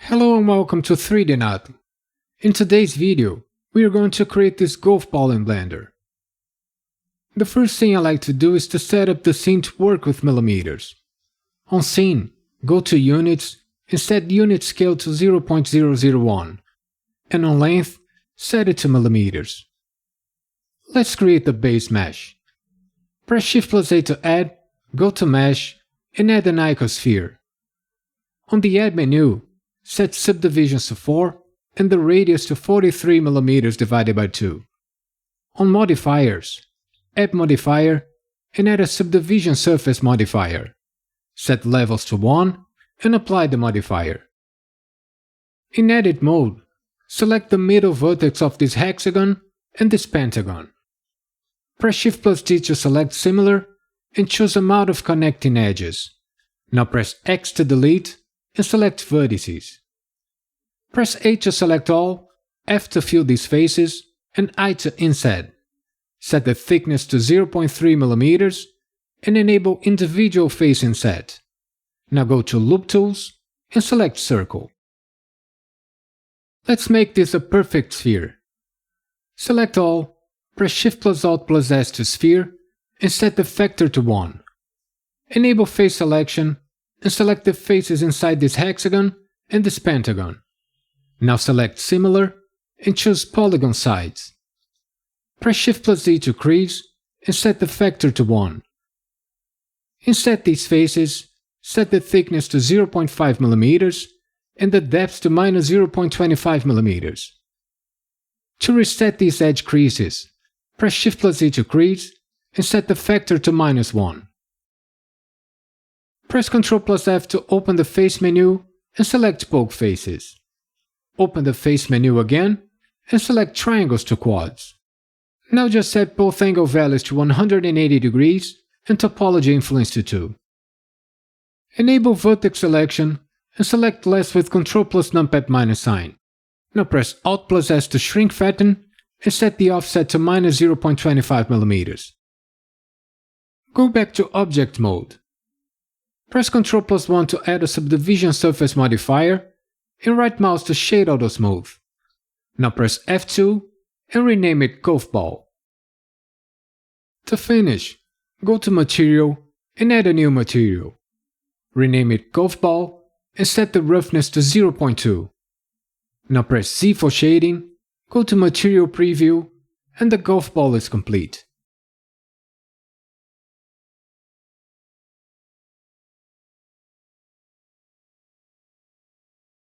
Hello and welcome to 3D Nato. In today's video, we are going to create this golf ball in Blender. The first thing I like to do is to set up the scene to work with millimeters. On Scene, go to Units and set Unit Scale to 0.001, and on Length, set it to millimeters. Let's create the base mesh. Press Shift+A to add, go to Mesh, and add an icosphere. On the Add menu, set Subdivisions to 4 and the radius to 43 mm divided by 2. On Modifiers, add Modifier and add a Subdivision Surface modifier. Set Levels to 1 and apply the modifier. In Edit mode, select the middle vertex of this hexagon and this pentagon. Press Shift+D to select Similar and choose Amount of Connecting Edges. Now press X to delete and select Vertices. Press A to select all, F to fill these faces, and I to inset. Set the thickness to 0.3 mm and enable Individual Face Inset. Now go to Loop Tools and select Circle. Let's make this a perfect sphere. Select all, press Shift+Alt+S to Sphere and set the factor to 1. Enable Face Selection and select the faces inside this hexagon and this pentagon. Now select Similar and choose Polygon Sides. Press Shift+Z to crease and set the factor to 1. Inset these faces, set the thickness to 0.5 mm and the depth to -0.25 mm. To reset these edge creases, press Shift+Z to crease and set the factor to -1. Press Ctrl+F to open the Face menu and select Poke Faces. Open the Face menu again and select Triangles to Quads. Now just set both angle values to 180 degrees and Topology Influence to 2. Enable Vertex Selection and select Less with Ctrl+Numpad sign. Now press Alt+S to shrink fatten and set the offset to -0.25 mm. Go back to Object mode. Press Ctrl+1 to add a Subdivision Surface modifier and right mouse to Shade Auto Smooth. Now press F2 and rename it Golf Ball. To finish, go to Material and add a new material. Rename it Golf Ball and set the roughness to 0.2. Now press Z for shading, go to Material Preview, and the golf ball is complete.